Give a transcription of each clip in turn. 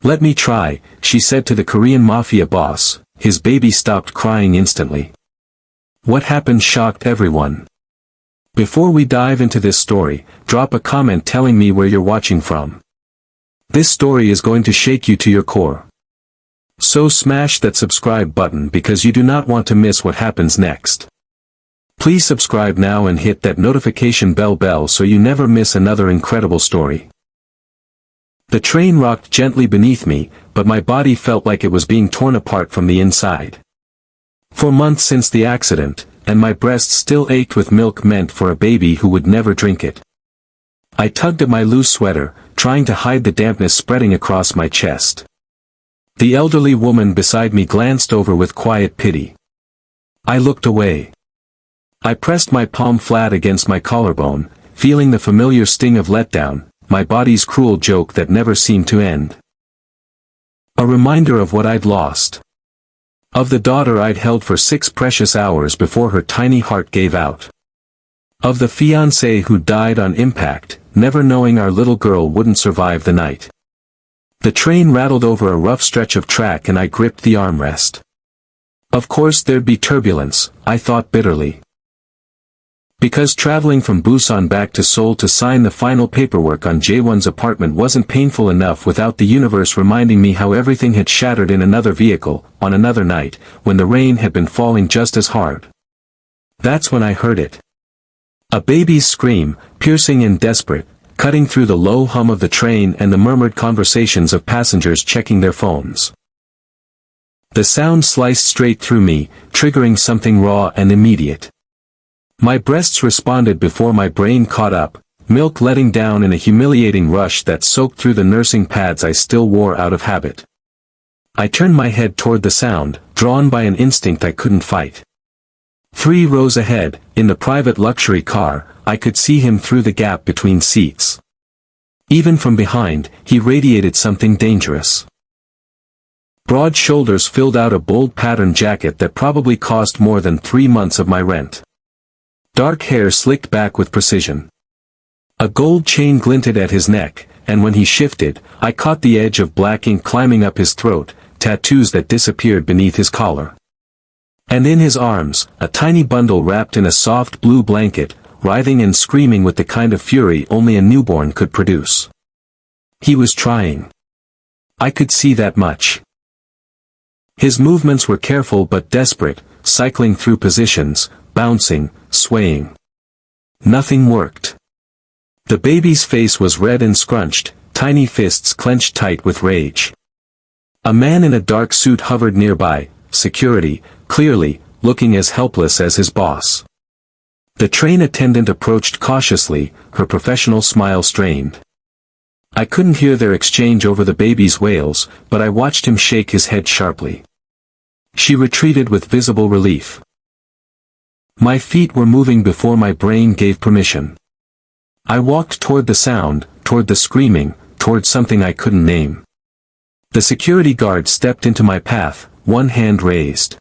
"Let me try," she said to the Korean Mafia boss. His baby stopped crying instantly. What happened shocked everyone. Before we dive into this story, drop a comment telling me where you're watching from. This story is going to shake you to your core. So smash that subscribe button because you do not want to miss what happens next. Please subscribe now and hit that notification bell so you never miss another incredible story. The train rocked gently beneath me, but my body felt like it was being torn apart from the inside. For months since the accident, and my breast still ached with milk meant for a baby who would never drink it. I tugged at my loose sweater, trying to hide the dampness spreading across my chest. The elderly woman beside me glanced over with quiet pity. I looked away. I pressed my palm flat against my collarbone, feeling the familiar sting of letdown, my body's cruel joke that never seemed to end. A reminder of what I'd lost. Of the daughter I'd held for 6 precious hours before her tiny heart gave out. Of the fiancé who died on impact, never knowing our little girl wouldn't survive the night. The train rattled over a rough stretch of track and I gripped the armrest. Of course there'd be turbulence, I thought bitterly. Because traveling from Busan back to Seoul to sign the final paperwork on Jaewon's apartment wasn't painful enough without the universe reminding me how everything had shattered in another vehicle, on another night, when the rain had been falling just as hard. That's when I heard it. A baby's scream, piercing and desperate, cutting through the low hum of the train and the murmured conversations of passengers checking their phones. The sound sliced straight through me, triggering something raw and immediate. My breasts responded before my brain caught up, milk letting down in a humiliating rush that soaked through the nursing pads I still wore out of habit. I turned my head toward the sound, drawn by an instinct I couldn't fight. 3 rows ahead, in the private luxury car, I could see him through the gap between seats. Even from behind, he radiated something dangerous. Broad shoulders filled out a bold pattern jacket that probably cost more than 3 months of my rent. Dark hair slicked back with precision. A gold chain glinted at his neck, and when he shifted, I caught the edge of black ink climbing up his throat, tattoos that disappeared beneath his collar. And in his arms, a tiny bundle wrapped in a soft blue blanket, writhing and screaming with the kind of fury only a newborn could produce. He was trying. I could see that much. His movements were careful but desperate, cycling through positions, bouncing, swaying. Nothing worked. The baby's face was red and scrunched, tiny fists clenched tight with rage. A man in a dark suit hovered nearby, security, clearly, looking as helpless as his boss. The train attendant approached cautiously, her professional smile strained. I couldn't hear their exchange over the baby's wails, but I watched him shake his head sharply. She retreated with visible relief. My feet were moving before my brain gave permission. I walked toward the sound, toward the screaming, toward something I couldn't name. The security guard stepped into my path, one hand raised.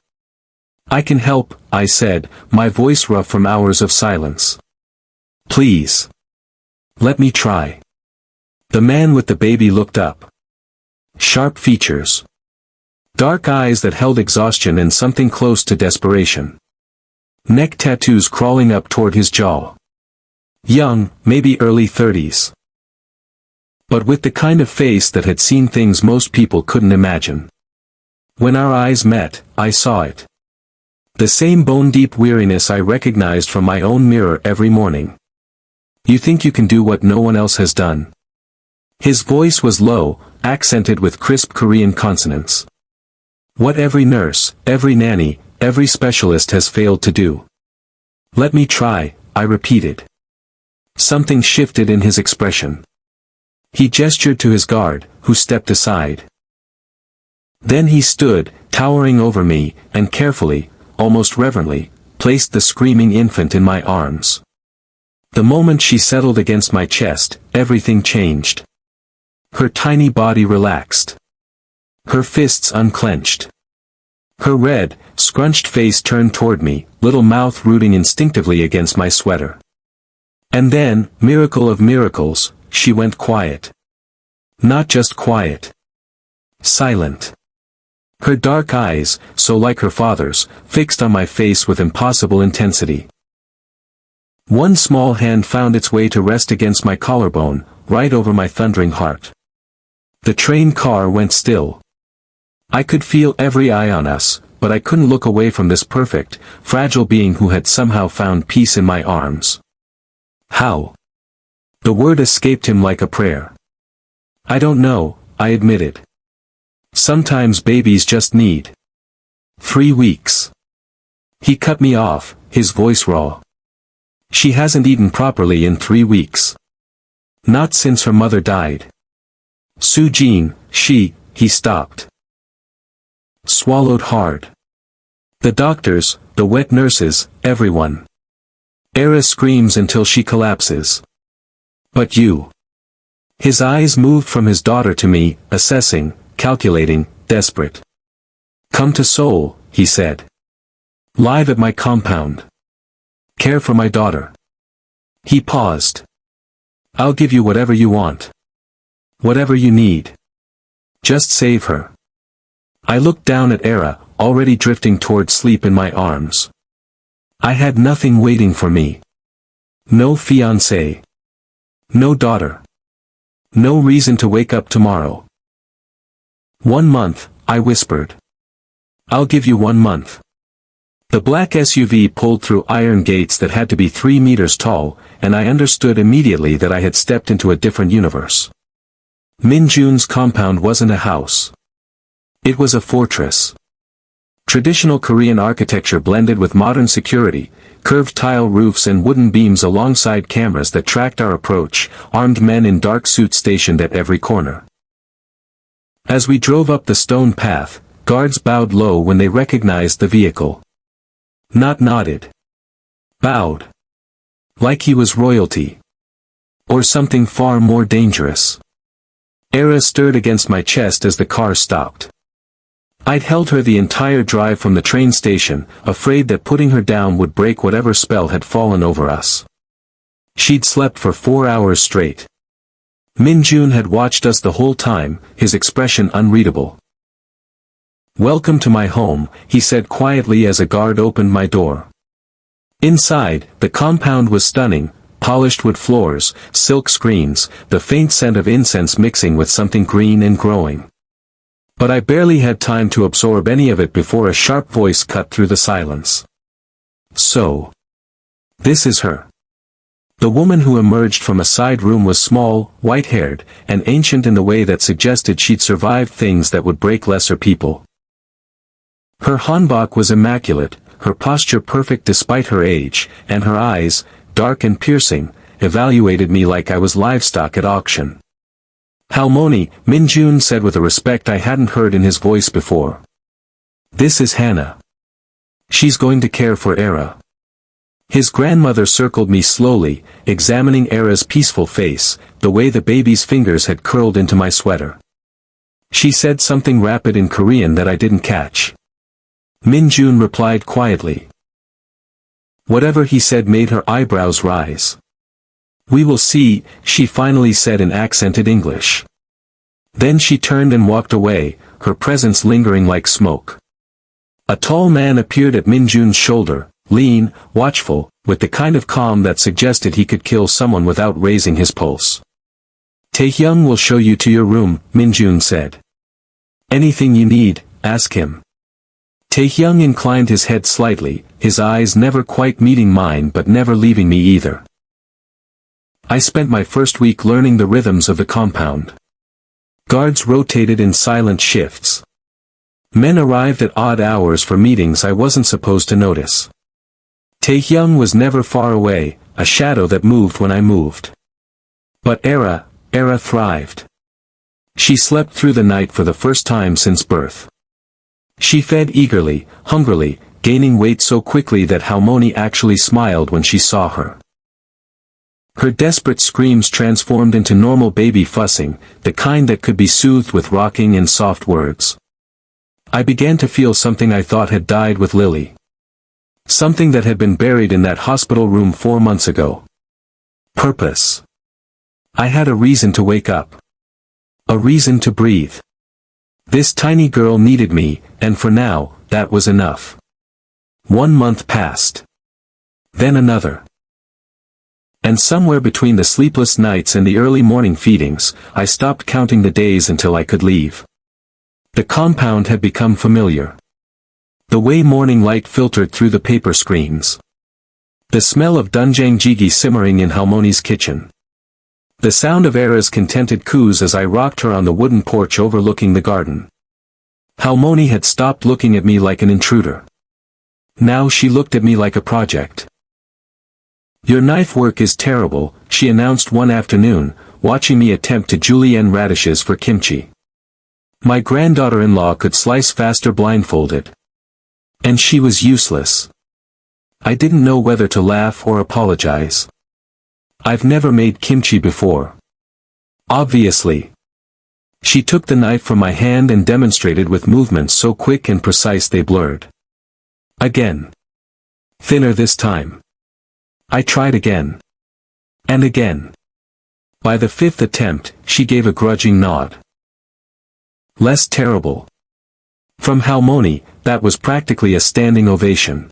"I can help," I said, my voice rough from hours of silence. "Please. Let me try." The man with the baby looked up. Sharp features. Dark eyes that held exhaustion and something close to desperation. Neck tattoos crawling up toward his jaw. Young, maybe early 30s. But with the kind of face that had seen things most people couldn't imagine. When our eyes met, I saw it. The same bone-deep weariness I recognized from my own mirror every morning. "You think you can do what no one else has done?" His voice was low, accented with crisp Korean consonants. "What every nurse, every nanny, every specialist has failed to do." "Let me try," I repeated. Something shifted in his expression. He gestured to his guard, who stepped aside. Then he stood, towering over me, and carefully, almost reverently, placed the screaming infant in my arms. The moment she settled against my chest, everything changed. Her tiny body relaxed. Her fists unclenched. Her red, scrunched face turned toward me, little mouth rooting instinctively against my sweater. And then, miracle of miracles, she went quiet. Not just quiet. Silent. Her dark eyes, so like her father's, fixed on my face with impossible intensity. One small hand found its way to rest against my collarbone, right over my thundering heart. The train car went still. I could feel every eye on us, but I couldn't look away from this perfect, fragile being who had somehow found peace in my arms. How? The word escaped him like a prayer. I don't know, I admitted. Sometimes babies just need 3 weeks. He cut me off, his voice raw. She hasn't eaten properly in 3 weeks. Not since her mother died. Sujin, he stopped. Swallowed hard. The doctors, the wet nurses, everyone. Era screams until she collapses. But you. His eyes moved from his daughter to me, assessing, calculating, desperate. Come to Seoul, he said. Live at my compound. Care for my daughter. He paused. I'll give you whatever you want. Whatever you need. Just save her. I looked down at Era, already drifting toward sleep in my arms. I had nothing waiting for me. No fiancé. No daughter. No reason to wake up tomorrow. 1 month, I whispered. I'll give you 1 month. The black SUV pulled through iron gates that had to be 3 meters tall, and I understood immediately that I had stepped into a different universe. Min-jun's compound wasn't a house. It was a fortress. Traditional Korean architecture blended with modern security, curved tile roofs and wooden beams alongside cameras that tracked our approach, armed men in dark suits stationed at every corner. As we drove up the stone path, guards bowed low when they recognized the vehicle. Not nodded. Bowed. Like he was royalty. Or something far more dangerous. Era stirred against my chest as the car stopped. I'd held her the entire drive from the train station, afraid that putting her down would break whatever spell had fallen over us. She'd slept for 4 hours straight. Min-jun had watched us the whole time, his expression unreadable. Welcome to my home, he said quietly as a guard opened my door. Inside, the compound was stunning, polished wood floors, silk screens, the faint scent of incense mixing with something green and growing. But I barely had time to absorb any of it before a sharp voice cut through the silence. So. This is her. The woman who emerged from a side room was small, white-haired, and ancient in the way that suggested she'd survived things that would break lesser people. Her hanbok was immaculate, her posture perfect despite her age, and her eyes, dark and piercing, evaluated me like I was livestock at auction. Halmoni, Min-jun said with a respect I hadn't heard in his voice before. This is Hannah. She's going to care for Era. His grandmother circled me slowly, examining Era's peaceful face, the way the baby's fingers had curled into my sweater. She said something rapid in Korean that I didn't catch. Min-jun replied quietly. Whatever he said made her eyebrows rise. We will see, she finally said in accented English. Then she turned and walked away, her presence lingering like smoke. A tall man appeared at Min-jun's shoulder, lean, watchful, with the kind of calm that suggested he could kill someone without raising his pulse. Taehyung will show you to your room, Min-jun said. Anything you need, ask him. Taehyung inclined his head slightly, his eyes never quite meeting mine but never leaving me either. I spent my first week learning the rhythms of the compound. Guards rotated in silent shifts. Men arrived at odd hours for meetings I wasn't supposed to notice. Taehyung was never far away, a shadow that moved when I moved. But Era thrived. She slept through the night for the first time since birth. She fed eagerly, hungrily, gaining weight so quickly that Halmoni actually smiled when she saw her. Her desperate screams transformed into normal baby fussing, the kind that could be soothed with rocking and soft words. I began to feel something I thought had died with Lily. Something that had been buried in that hospital room 4 months ago. Purpose. I had a reason to wake up. A reason to breathe. This tiny girl needed me, and for now, that was enough. 1 month passed. Then another. And somewhere between the sleepless nights and the early morning feedings, I stopped counting the days until I could leave. The compound had become familiar. The way morning light filtered through the paper screens. The smell of doenjang jjigae simmering in Halmoni's kitchen. The sound of Era's contented coos as I rocked her on the wooden porch overlooking the garden. Halmoni had stopped looking at me like an intruder. Now she looked at me like a project. "Your knife work is terrible," she announced one afternoon, watching me attempt to julienne radishes for kimchi. My granddaughter-in-law could slice faster blindfolded. And she was useless. I didn't know whether to laugh or apologize. I've never made kimchi before. Obviously. She took the knife from my hand and demonstrated with movements so quick and precise they blurred. Again. Thinner this time. I tried again. And again. By the 5th attempt, she gave a grudging nod. Less terrible. From Halmoni, that was practically a standing ovation.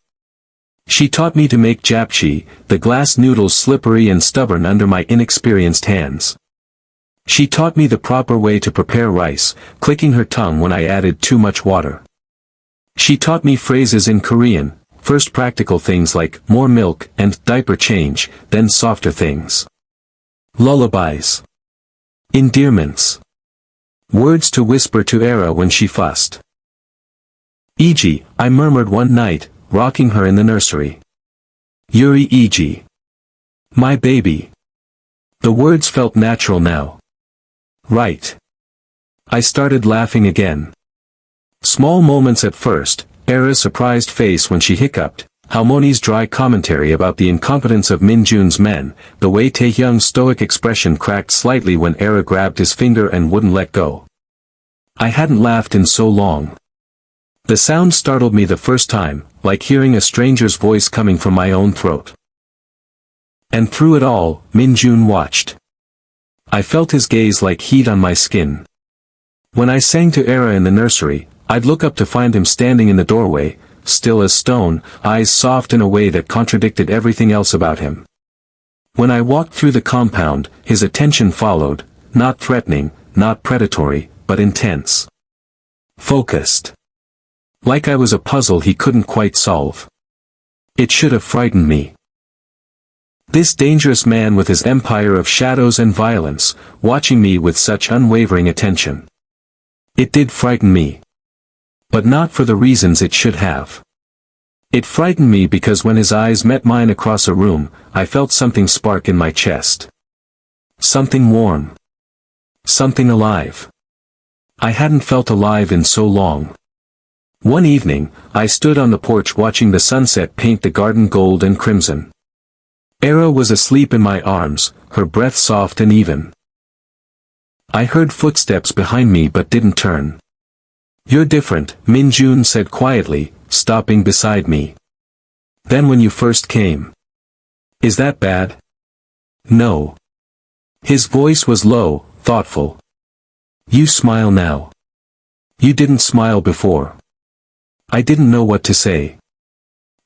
She taught me to make japchae, the glass noodles slippery and stubborn under my inexperienced hands. She taught me the proper way to prepare rice, clicking her tongue when I added too much water. She taught me phrases in Korean, first practical things like more milk and diaper change, then softer things. Lullabies. Endearments. Words to whisper to Era when she fussed. "Iji," I murmured one night, rocking her in the nursery. "Yuri Iji. My baby." The words felt natural now. Right. I started laughing again. Small moments at first, Era's surprised face when she hiccuped, Halmoni's dry commentary about the incompetence of Minjun's men, the way Taehyung's stoic expression cracked slightly when Era grabbed his finger and wouldn't let go. I hadn't laughed in so long. The sound startled me the first time, like hearing a stranger's voice coming from my own throat. And through it all, Minjun watched. I felt his gaze like heat on my skin. When I sang to Era in the nursery, I'd look up to find him standing in the doorway, still as stone, eyes soft in a way that contradicted everything else about him. When I walked through the compound, his attention followed, not threatening, not predatory, but intense. Focused. Like I was a puzzle he couldn't quite solve. It should have frightened me. This dangerous man with his empire of shadows and violence, watching me with such unwavering attention. It did frighten me. But not for the reasons it should have. It frightened me because when his eyes met mine across a room, I felt something spark in my chest. Something warm. Something alive. I hadn't felt alive in so long. One evening, I stood on the porch watching the sunset paint the garden gold and crimson. Era was asleep in my arms, her breath soft and even. I heard footsteps behind me but didn't turn. "You're different," Minjun said quietly, stopping beside me. "Than when you first came." "Is that bad?" "No." His voice was low, thoughtful. "You smile now. You didn't smile before." I didn't know what to say.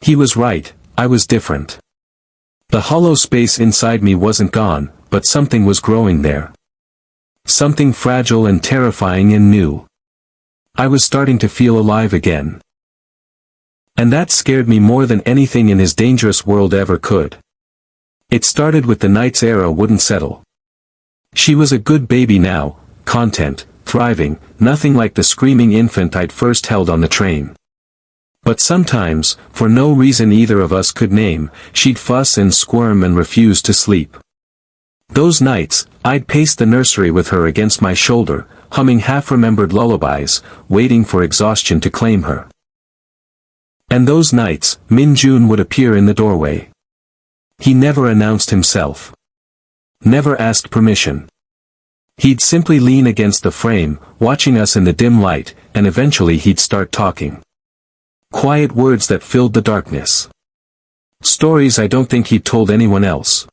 He was right, I was different. The hollow space inside me wasn't gone, but something was growing there. Something fragile and terrifying and new. I was starting to feel alive again. And that scared me more than anything in his dangerous world ever could. It started with the nights Era wouldn't settle. She was a good baby now, content, thriving, nothing like the screaming infant I'd first held on the train. But sometimes, for no reason either of us could name, she'd fuss and squirm and refuse to sleep. Those nights, I'd pace the nursery with her against my shoulder, humming half-remembered lullabies, waiting for exhaustion to claim her. And those nights, Minjun would appear in the doorway. He never announced himself. Never asked permission. He'd simply lean against the frame, watching us in the dim light, and eventually he'd start talking. Quiet words that filled the darkness. Stories I don't think he'd told anyone else.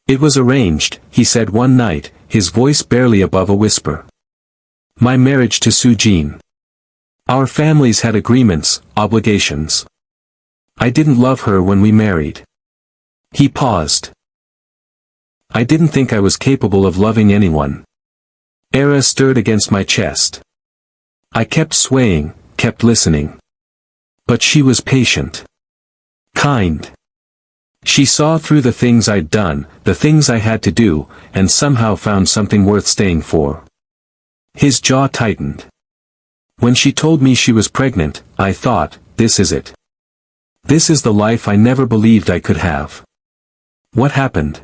"It was arranged," he said one night, his voice barely above a whisper. My marriage to Sujin. Our families had agreements, obligations. I didn't love her when we married. He paused. I didn't think I was capable of loving anyone. Era stirred against my chest. I kept swaying, kept listening. But she was patient. Kind. She saw through the things I'd done, the things I had to do, and somehow found something worth staying for. His jaw tightened. When she told me she was pregnant, I thought, this is it. This is the life I never believed I could have. What happened?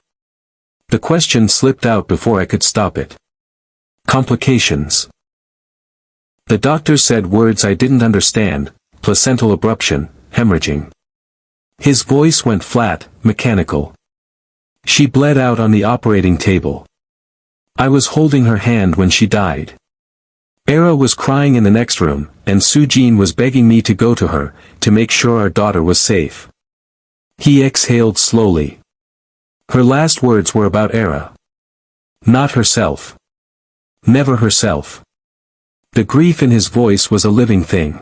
The question slipped out before I could stop it. Complications. The doctor said words I didn't understand: placental abruption, hemorrhaging. His voice went flat, mechanical. She bled out on the operating table. I was holding her hand when she died. Era was crying in the next room, and Sujin was begging me to go to her, to make sure our daughter was safe. He exhaled slowly. Her last words were about Era. Not herself. Never herself. The grief in his voice was a living thing.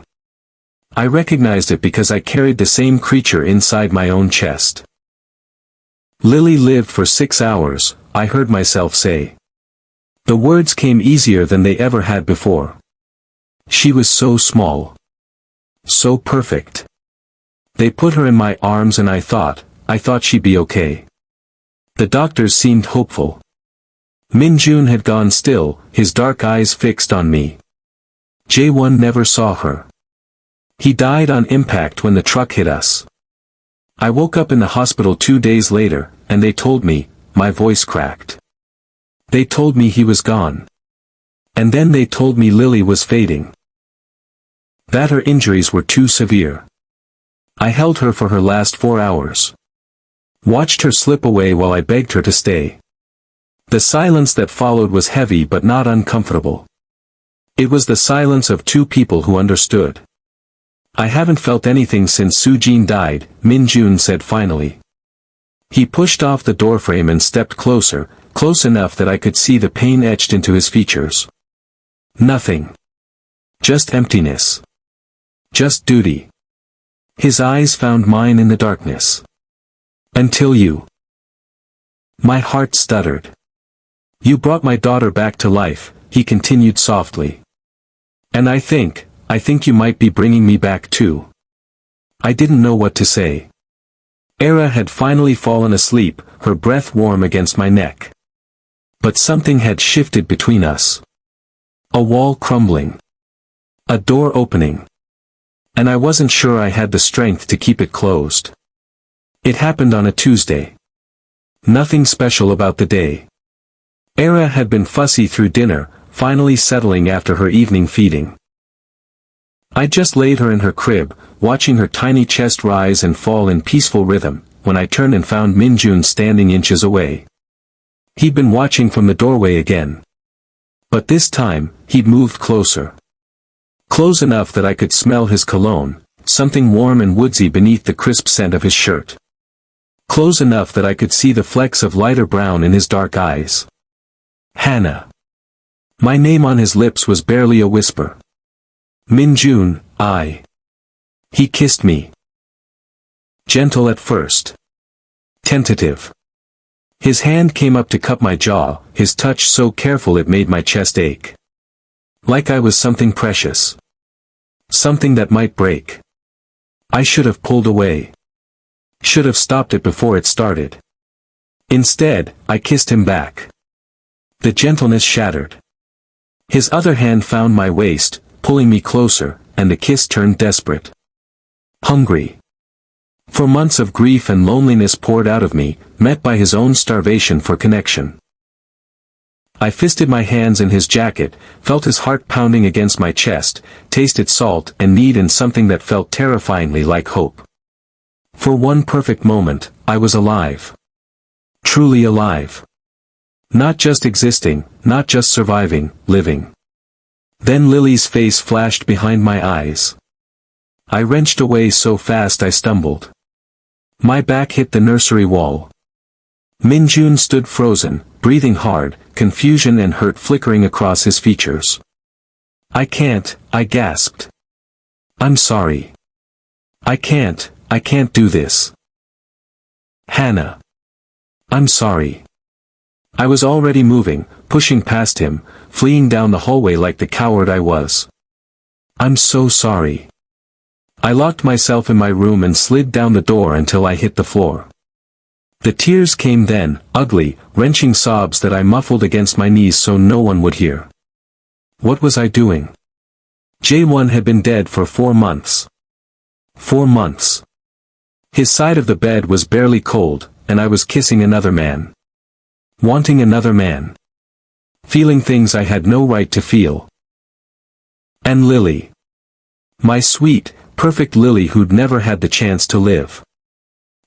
I recognized it because I carried the same creature inside my own chest. Lily lived for 6 hours, I heard myself say. The words came easier than they ever had before. She was so small. So perfect. They put her in my arms and I thought she'd be okay. The doctors seemed hopeful. Minjun had gone still, his dark eyes fixed on me. Jae-won never saw her. He died on impact when the truck hit us. I woke up in the hospital 2 days later, and they told me, my voice cracked. They told me he was gone. And then they told me Lily was fading. That her injuries were too severe. I held her for her last 4 hours. Watched her slip away while I begged her to stay. The silence that followed was heavy but not uncomfortable. It was the silence of two people who understood. I haven't felt anything since Sujin died, Minjun said finally. He pushed off the doorframe and stepped closer, close enough that I could see the pain etched into his features. Nothing. Just emptiness. Just duty. His eyes found mine in the darkness. Until you. My heart stuttered. You brought my daughter back to life, he continued softly. And I think you might be bringing me back too. I didn't know what to say. Era had finally fallen asleep, her breath warm against my neck. But something had shifted between us. A wall crumbling. A door opening. And I wasn't sure I had the strength to keep it closed. It happened on a Tuesday. Nothing special about the day. Era had been fussy through dinner, finally settling after her evening feeding. I just laid her in her crib, watching her tiny chest rise and fall in peaceful rhythm, when I turned and found Minjun standing inches away. He'd been watching from the doorway again. But this time, he'd moved closer. Close enough that I could smell his cologne, something warm and woodsy beneath the crisp scent of his shirt. Close enough that I could see the flecks of lighter brown in his dark eyes. Hannah. My name on his lips was barely a whisper. Minjun, I. He kissed me. Gentle at first. Tentative. His hand came up to cup my jaw, his touch so careful it made my chest ache. Like I was something precious. Something that might break. I should have pulled away. Should have stopped it before it started. Instead, I kissed him back. The gentleness shattered. His other hand found my waist, pulling me closer, and the kiss turned desperate. Hungry. For months of grief and loneliness poured out of me, met by his own starvation for connection. I fisted my hands in his jacket, felt his heart pounding against my chest, tasted salt and need in something that felt terrifyingly like hope. For one perfect moment, I was alive. Truly alive. Not just existing, not just surviving, living. Then Lily's face flashed behind my eyes. I wrenched away so fast I stumbled. My back hit the nursery wall. Minjun stood frozen, breathing hard, confusion and hurt flickering across his features. I can't, I gasped. I'm sorry. I can't do this. Hannah. I'm sorry. I was already moving, pushing past him, fleeing down the hallway like the coward I was. I'm so sorry. I locked myself in my room and slid down the door until I hit the floor. The tears came then, ugly, wrenching sobs that I muffled against my knees so no one would hear. What was I doing? J1 had been dead for 4 months. 4 months. His side of the bed was barely cold, and I was kissing another man. Wanting another man. Feeling things I had no right to feel. And Lily. My sweet, perfect Lily who'd never had the chance to live.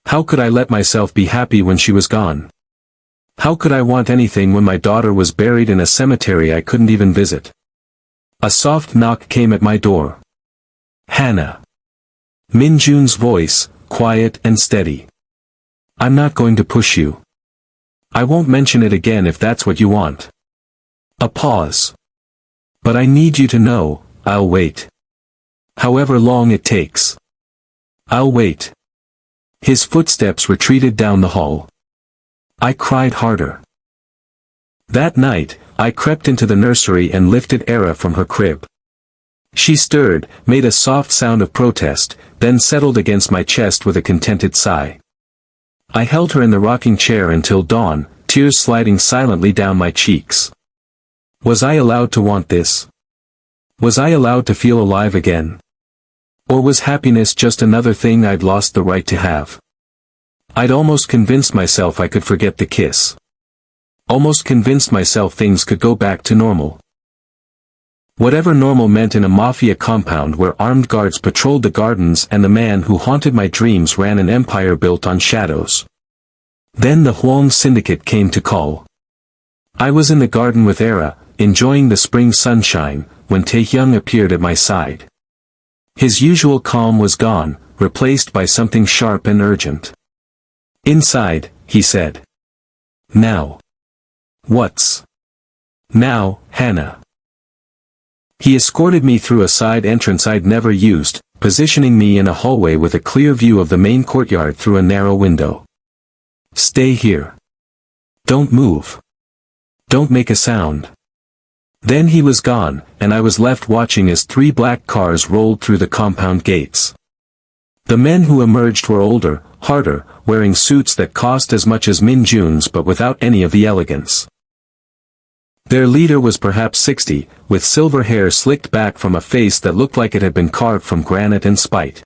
How could I let myself be happy when she was gone? How could I want anything when my daughter was buried in a cemetery I couldn't even visit? A soft knock came at my door. Hannah. Minjun's voice, quiet and steady. I'm not going to push you. I won't mention it again if that's what you want. A pause. But I need you to know, I'll wait. However long it takes. I'll wait. His footsteps retreated down the hall. I cried harder. That night, I crept into the nursery and lifted Era from her crib. She stirred, made a soft sound of protest, then settled against my chest with a contented sigh. I held her in the rocking chair until dawn, tears sliding silently down my cheeks. Was I allowed to want this? Was I allowed to feel alive again? Or was happiness just another thing I'd lost the right to have? I'd almost convinced myself I could forget the kiss. Almost convinced myself things could go back to normal. Whatever normal meant in a mafia compound where armed guards patrolled the gardens and the man who haunted my dreams ran an empire built on shadows. Then the Huang Syndicate came to call. I was in the garden with Era, enjoying the spring sunshine, when Taehyung appeared at my side. His usual calm was gone, replaced by something sharp and urgent. Inside, he said. Now. What's now, Hannah? He escorted me through a side entrance I'd never used, positioning me in a hallway with a clear view of the main courtyard through a narrow window. Stay here. Don't move. Don't make a sound. Then he was gone, and I was left watching as 3 black cars rolled through the compound gates. The men who emerged were older, harder, wearing suits that cost as much as Minjun's but without any of the elegance. Their leader was perhaps 60, with silver hair slicked back from a face that looked like it had been carved from granite and spite.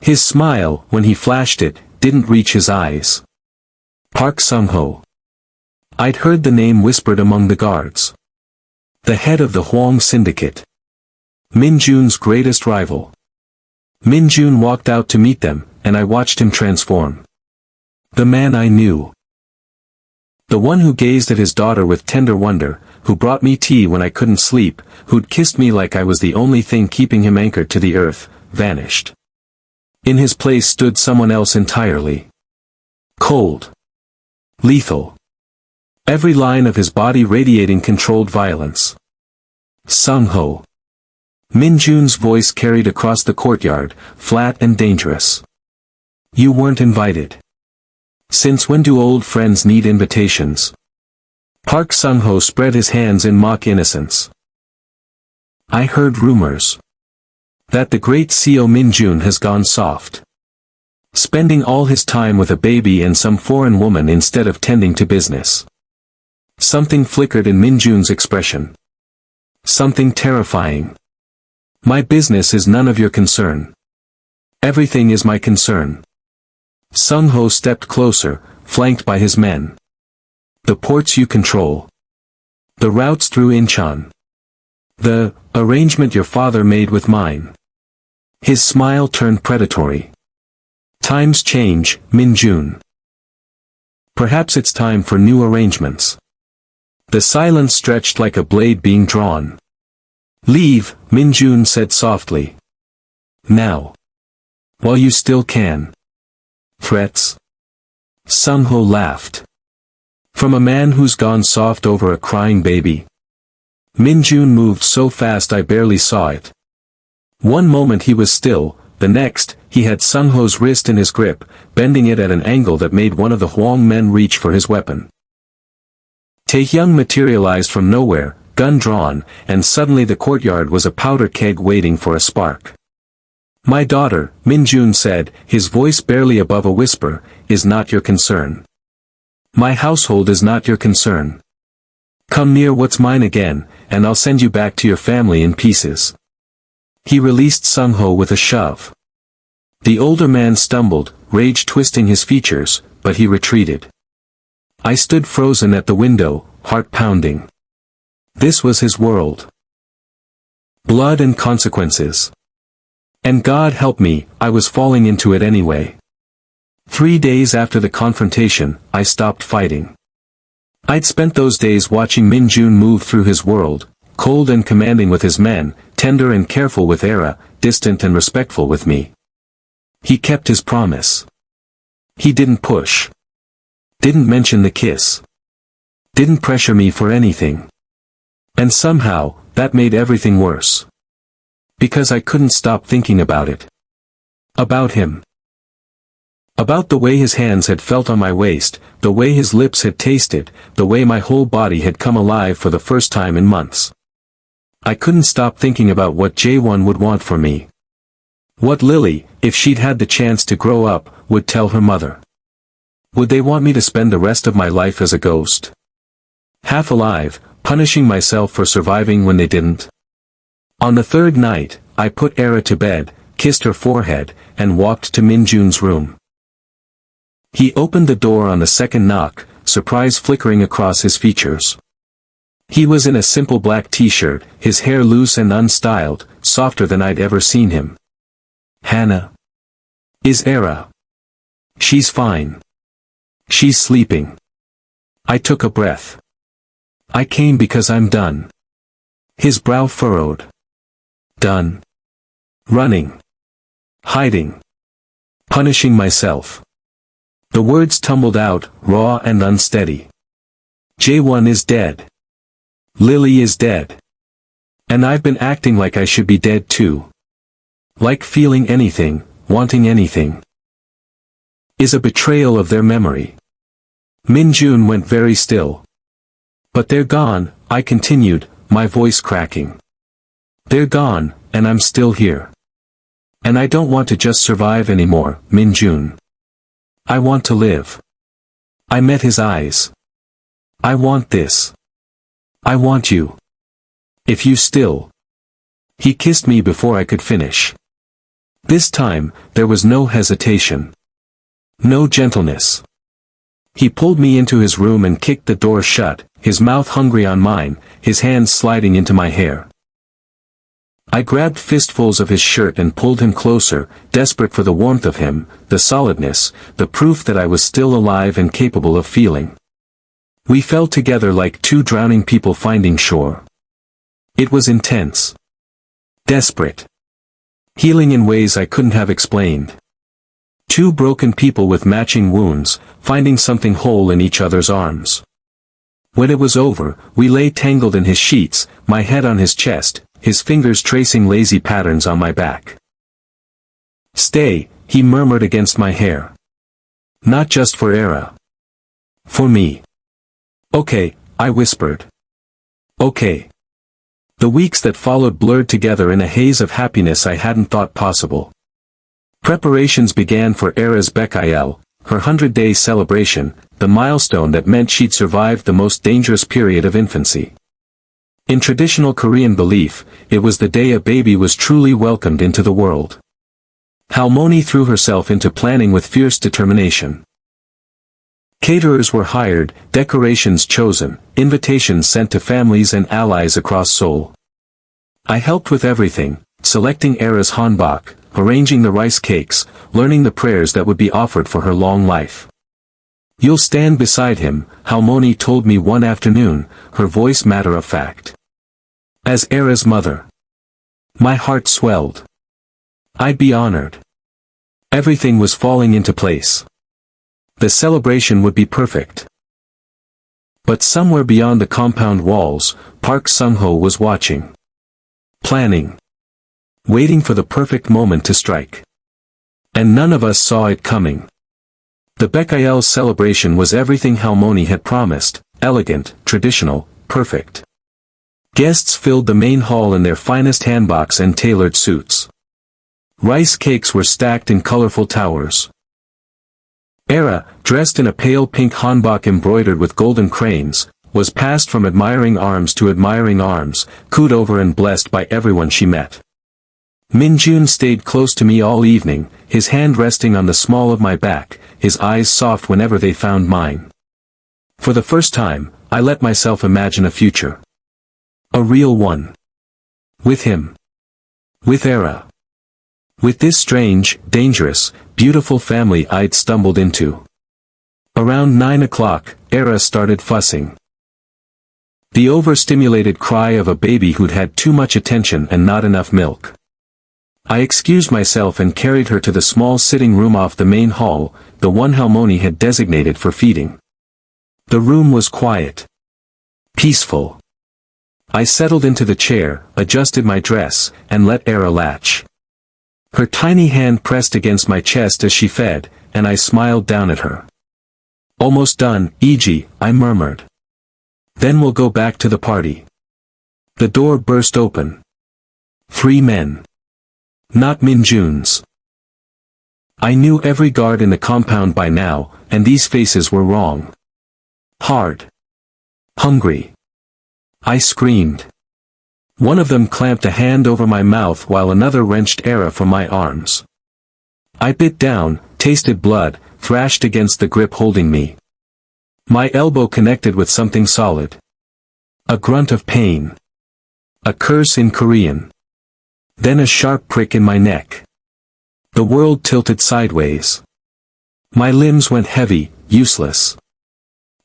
His smile, when he flashed it, didn't reach his eyes. Park Sung-ho. I'd heard the name whispered among the guards. The head of the Huang Syndicate. Minjun's greatest rival. Minjun walked out to meet them, and I watched him transform. The man I knew. The one who gazed at his daughter with tender wonder, who brought me tea when I couldn't sleep, who'd kissed me like I was the only thing keeping him anchored to the earth, vanished. In his place stood someone else entirely. Cold. Lethal. Every line of his body radiating controlled violence. Sung-ho. Minjun's voice carried across the courtyard, flat and dangerous. You weren't invited. Since when do old friends need invitations? Park Sung-ho spread his hands in mock innocence. I heard rumors. That the great Seo Minjun has gone soft. Spending all his time with a baby and some foreign woman instead of tending to business. Something flickered in Minjun's expression. Something terrifying. My business is none of your concern. Everything is my concern. Sung-ho stepped closer, flanked by his men. The ports you control. The routes through Incheon. The arrangement your father made with mine. His smile turned predatory. Times change, Minjun. Perhaps it's time for new arrangements. The silence stretched like a blade being drawn. Leave, Minjun said softly. Now. While you still can. Threats? Sung-ho laughed. From a man who's gone soft over a crying baby. Minjun moved so fast I barely saw it. One moment he was still, the next, he had Sungho's wrist in his grip, bending it at an angle that made one of the Huang men reach for his weapon. Taehyung materialized from nowhere, gun drawn, and suddenly the courtyard was a powder keg waiting for a spark. "My daughter," Minjun said, his voice barely above a whisper, "is not your concern. My household is not your concern. Come near what's mine again, and I'll send you back to your family in pieces." He released Sungho with a shove. The older man stumbled, rage twisting his features, but he retreated. I stood frozen at the window, heart pounding. This was his world. Blood and consequences. And God help me, I was falling into it anyway. 3 days after the confrontation, I stopped fighting. I'd spent those days watching Minjun move through his world, cold and commanding with his men, tender and careful with Era, distant and respectful with me. He kept his promise. He didn't push. Didn't mention the kiss. Didn't pressure me for anything. And somehow, that made everything worse. Because I couldn't stop thinking about it. About him. About the way his hands had felt on my waist, the way his lips had tasted, the way my whole body had come alive for the first time in months. I couldn't stop thinking about what Jaewon would want for me. What Lily, if she'd had the chance to grow up, would tell her mother. Would they want me to spend the rest of my life as a ghost? Half alive, punishing myself for surviving when they didn't? On the third night, I put Era to bed, kissed her forehead, and walked to Minjun's room. He opened the door on the second knock, surprise flickering across his features. He was in a simple black t-shirt, his hair loose and unstyled, softer than I'd ever seen him. "Hannah. Is Era?" "She's fine. She's sleeping." I took a breath. "I came because I'm done." His brow furrowed. Done. Running. Hiding. Punishing myself. The words tumbled out, raw and unsteady. Jaewon is dead. Lily is dead. And I've been acting like I should be dead too. Like feeling anything, wanting anything. Is a betrayal of their memory. Minjun went very still. "But they're gone," I continued, my voice cracking. "They're gone, and I'm still here. And I don't want to just survive anymore, Minjun. I want to live." I met his eyes. "I want this. I want you. If you still." He kissed me before I could finish. This time, there was no hesitation. No gentleness. He pulled me into his room and kicked the door shut, his mouth hungry on mine, his hands sliding into my hair. I grabbed fistfuls of his shirt and pulled him closer, desperate for the warmth of him, the solidness, the proof that I was still alive and capable of feeling. We fell together like two drowning people finding shore. It was intense. Desperate. Healing in ways I couldn't have explained. Two broken people with matching wounds, finding something whole in each other's arms. When it was over, we lay tangled in his sheets, my head on his chest, his fingers tracing lazy patterns on my back. "Stay," he murmured against my hair. "Not just for Era. For me." "Okay," I whispered. "Okay." The weeks that followed blurred together in a haze of happiness I hadn't thought possible. Preparations began for Era's Bekael, her 100-day celebration, the milestone that meant she'd survived the most dangerous period of infancy. In traditional Korean belief, it was the day a baby was truly welcomed into the world. Halmoni threw herself into planning with fierce determination. Caterers were hired, decorations chosen, invitations sent to families and allies across Seoul. I helped with everything, selecting Era's hanbok, arranging the rice cakes, learning the prayers that would be offered for her long life. "You'll stand beside him," Halmoni told me one afternoon, her voice matter-of-fact. As Era's mother. My heart swelled. I'd be honored. Everything was falling into place. The celebration would be perfect. But somewhere beyond the compound walls, Park Sung-ho was watching. Planning. Waiting for the perfect moment to strike. And none of us saw it coming. The Baekhyal's celebration was everything Halmoni had promised, elegant, traditional, perfect. Guests filled the main hall in their finest hanboks and tailored suits. Rice cakes were stacked in colorful towers. Era, dressed in a pale pink hanbok embroidered with golden cranes, was passed from admiring arms to admiring arms, cooed over and blessed by everyone she met. Min-jun stayed close to me all evening, his hand resting on the small of my back, his eyes soft whenever they found mine. For the first time, I let myself imagine a future. A real one. With him. With Era. With this strange, dangerous, beautiful family I'd stumbled into. Around 9 o'clock, Era started fussing. The overstimulated cry of a baby who'd had too much attention and not enough milk. I excused myself and carried her to the small sitting room off the main hall, the one Halmoni had designated for feeding. The room was quiet. Peaceful. I settled into the chair, adjusted my dress, and let Era latch. Her tiny hand pressed against my chest as she fed, and I smiled down at her. Almost done, Iji, I murmured. Then we'll go back to the party. The door burst open. 3 men. Not Min-jun's. I knew every guard in the compound by now, and these faces were wrong. Hard. Hungry. I screamed. One of them clamped a hand over my mouth while another wrenched Era from my arms. I bit down, tasted blood, thrashed against the grip holding me. My elbow connected with something solid. A grunt of pain. A curse in Korean. Then a sharp prick in my neck. The world tilted sideways. My limbs went heavy, useless.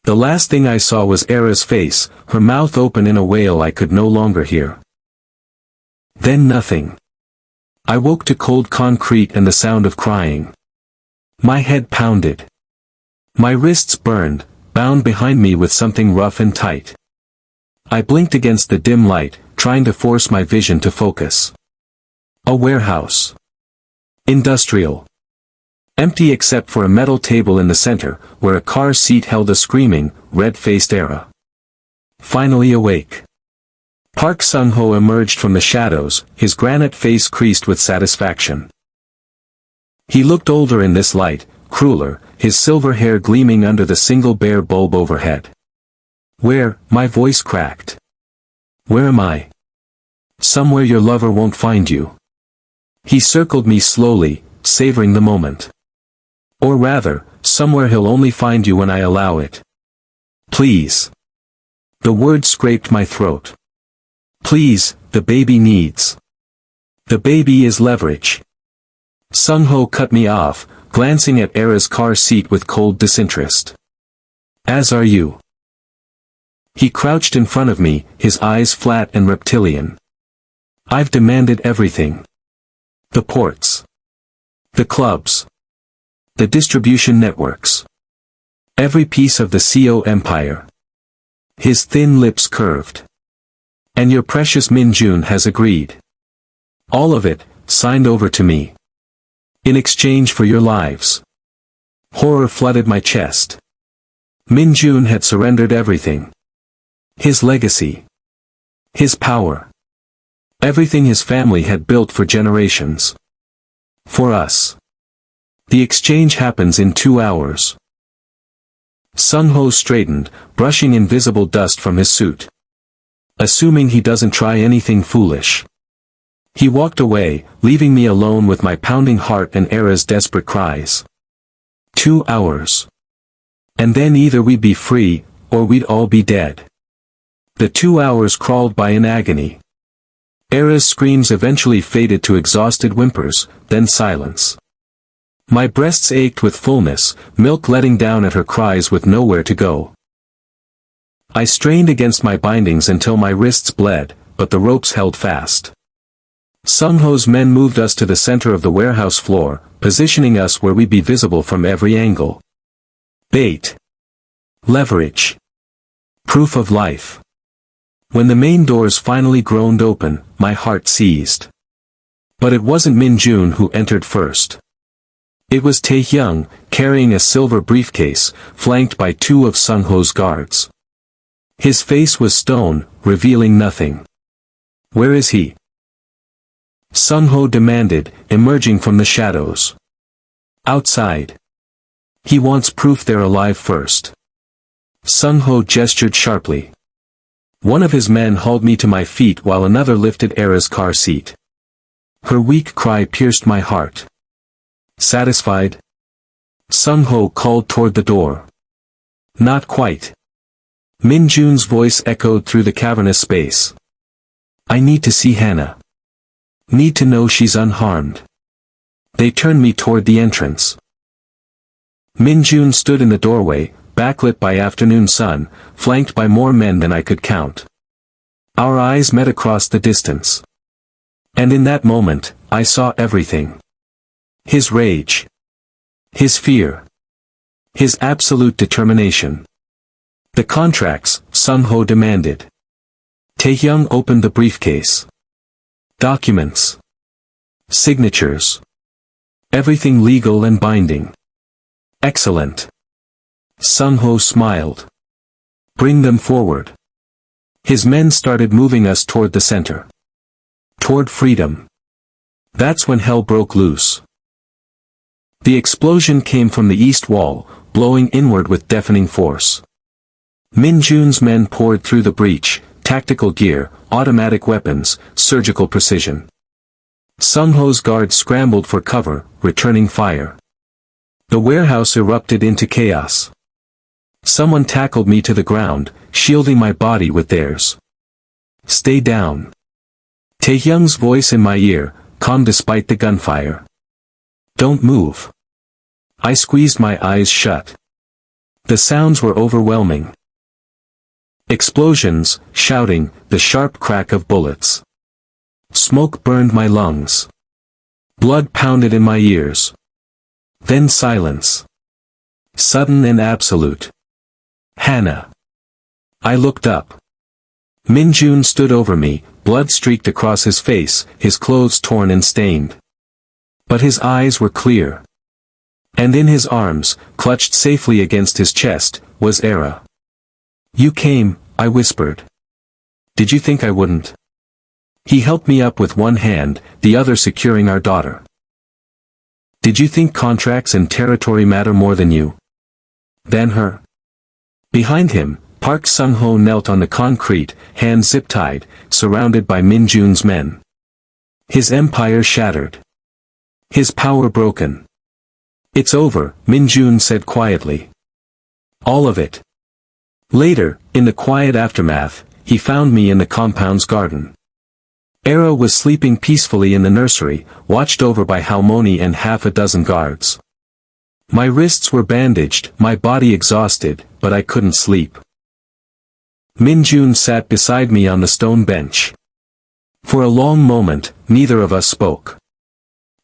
The last thing I saw was Era's face, her mouth open in a wail I could no longer hear. Then nothing. I woke to cold concrete and the sound of crying. My head pounded. My wrists burned, bound behind me with something rough and tight. I blinked against the dim light, trying to force my vision to focus. A warehouse. Industrial. Empty except for a metal table in the center, where a car seat held a screaming, red-faced Era. Finally awake. Park Sung-ho emerged from the shadows, his granite face creased with satisfaction. He looked older in this light, crueler, his silver hair gleaming under the single bare bulb overhead. Where, my voice cracked. Where am I? Somewhere your lover won't find you. He circled me slowly, savoring the moment. Or rather, somewhere he'll only find you when I allow it. Please. The word scraped my throat. Please, the baby needs. The baby is leverage. Sung-ho cut me off, glancing at Era's car seat with cold disinterest. As are you. He crouched in front of me, his eyes flat and reptilian. I've demanded everything. The ports. The clubs. The distribution networks. Every piece of the CO empire. His thin lips curved. And your precious Min-jun has agreed. All of it, signed over to me. In exchange for your lives. Horror flooded my chest. Min-jun had surrendered everything. His legacy. His power. Everything his family had built for generations. For us. The exchange happens in 2 hours. Sung-ho straightened, brushing invisible dust from his suit. Assuming he doesn't try anything foolish. He walked away, leaving me alone with my pounding heart and Era's desperate cries. 2 hours. And then either we'd be free, or we'd all be dead. The 2 hours crawled by in agony. Era's screams eventually faded to exhausted whimpers, then silence. My breasts ached with fullness, milk letting down at her cries with nowhere to go. I strained against my bindings until my wrists bled, but the ropes held fast. Sung-ho's men moved us to the center of the warehouse floor, positioning us where we'd be visible from every angle. Bait. Leverage. Proof of life. When the main doors finally groaned open, my heart seized. But it wasn't Min Jun who entered first. It was Tae-hyung, carrying a silver briefcase, flanked by two of Sung-ho's guards. His face was stone, revealing nothing. "Where is he?" Sung-ho demanded, emerging from the shadows. "Outside. He wants proof they're alive first." Sung-ho gestured sharply. One of his men hauled me to my feet while another lifted Era's car seat. Her weak cry pierced my heart. "Satisfied?" Sung-ho called toward the door. "Not quite." Min Jun's voice echoed through the cavernous space. "I need to see Hannah. Need to know she's unharmed." They turned me toward the entrance. Min Jun stood in the doorway, backlit by afternoon sun, flanked by more men than I could count. Our eyes met across the distance. And in that moment, I saw everything. His rage. His fear. His absolute determination. "The contracts," Sung-ho demanded. Tae-hyung opened the briefcase. "Documents. Signatures. Everything legal and binding." "Excellent." Sung-ho smiled. "Bring them forward." His men started moving us toward the center. Toward freedom. That's when hell broke loose. The explosion came from the east wall, blowing inward with deafening force. Min Jun's men poured through the breach, tactical gear, automatic weapons, surgical precision. Sung-ho's guards scrambled for cover, returning fire. The warehouse erupted into chaos. Someone tackled me to the ground, shielding my body with theirs. "Stay down." Tae-hyung's voice in my ear, calm despite the gunfire. "Don't move." I squeezed my eyes shut. The sounds were overwhelming. Explosions, shouting, the sharp crack of bullets. Smoke burned my lungs. Blood pounded in my ears. Then silence. Sudden and absolute. "Hannah." I looked up. Min Jun stood over me, blood streaked across his face, his clothes torn and stained. But his eyes were clear. And in his arms, clutched safely against his chest, was Era. "You came," I whispered. "Did you think I wouldn't?" He helped me up with one hand, the other securing our daughter. "Did you think contracts and territory matter more than you? Than her?" Behind him, Park Sung-ho knelt on the concrete, hands zip-tied, surrounded by Min Jun's men. His empire shattered. His power broken. "It's over," Min Jun said quietly. "All of it." Later, in the quiet aftermath, he found me in the compound's garden. Era was sleeping peacefully in the nursery, watched over by Halmoni and half a dozen guards. My wrists were bandaged, my body exhausted, but I couldn't sleep. Min Jun sat beside me on the stone bench. For a long moment, neither of us spoke.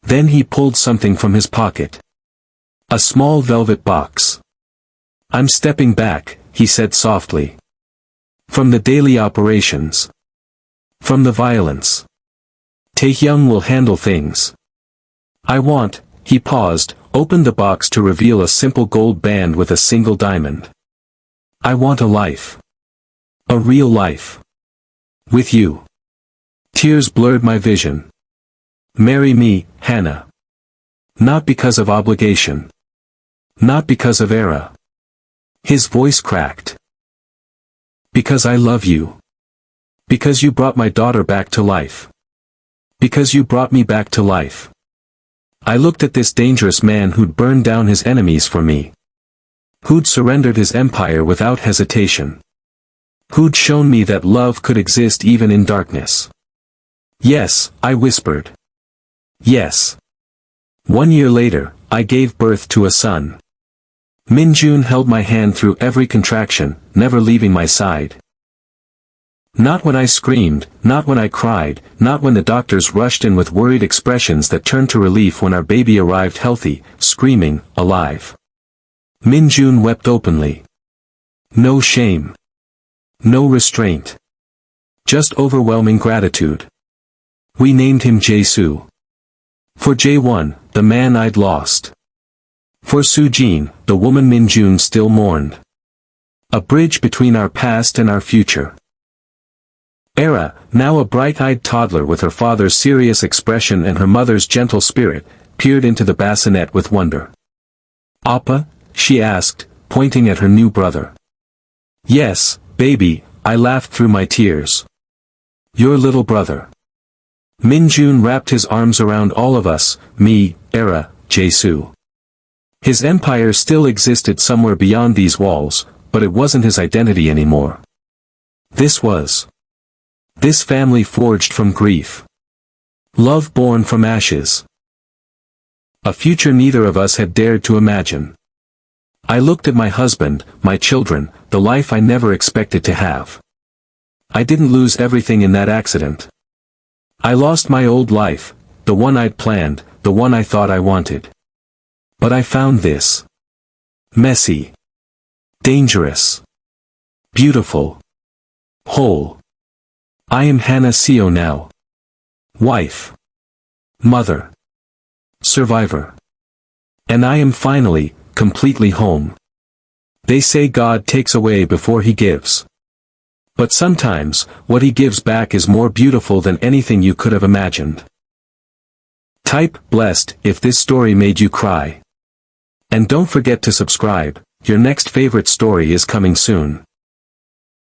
Then he pulled something from his pocket. A small velvet box. "I'm stepping back," he said softly. "From the daily operations. From the violence. Tae-hyung will handle things. I want," he paused, opened the box to reveal a simple gold band with a single diamond. "I want a life. A real life. With you." Tears blurred my vision. "Marry me, Hannah. Not because of obligation. Not because of Era." His voice cracked. "Because I love you. Because you brought my daughter back to life. Because you brought me back to life." I looked at this dangerous man who'd burned down his enemies for me. Who'd surrendered his empire without hesitation. Who'd shown me that love could exist even in darkness. "Yes," I whispered. "Yes." 1 year later, I gave birth to a son. Min Jun held my hand through every contraction, never leaving my side. Not when I screamed, not when I cried, not when the doctors rushed in with worried expressions that turned to relief when our baby arrived healthy, screaming, alive. Min Jun wept openly. No shame. No restraint. Just overwhelming gratitude. We named him Jae-soo. For Jae-won, the man I'd lost. For Soo-jin, the woman Min-jun still mourned. A bridge between our past and our future. Era, now a bright-eyed toddler with her father's serious expression and her mother's gentle spirit, peered into the bassinet with wonder. "Appa?" she asked, pointing at her new brother. "Yes, baby," I laughed through my tears. "Your little brother." Min-jun wrapped his arms around all of us, me, Era, Jae-soo. His empire still existed somewhere beyond these walls, but it wasn't his identity anymore. This family forged from grief. Love born from ashes. A future neither of us had dared to imagine. I looked at my husband, my children, the life I never expected to have. I didn't lose everything in that accident. I lost my old life, the one I'd planned, the one I thought I wanted. But I found this. Messy. Dangerous. Beautiful. Whole. I am Hana Seo now. Wife. Mother. Survivor. And I am finally, completely home. They say God takes away before he gives. But sometimes, what he gives back is more beautiful than anything you could have imagined. Type blessed if this story made you cry. And don't forget to subscribe, your next favorite story is coming soon.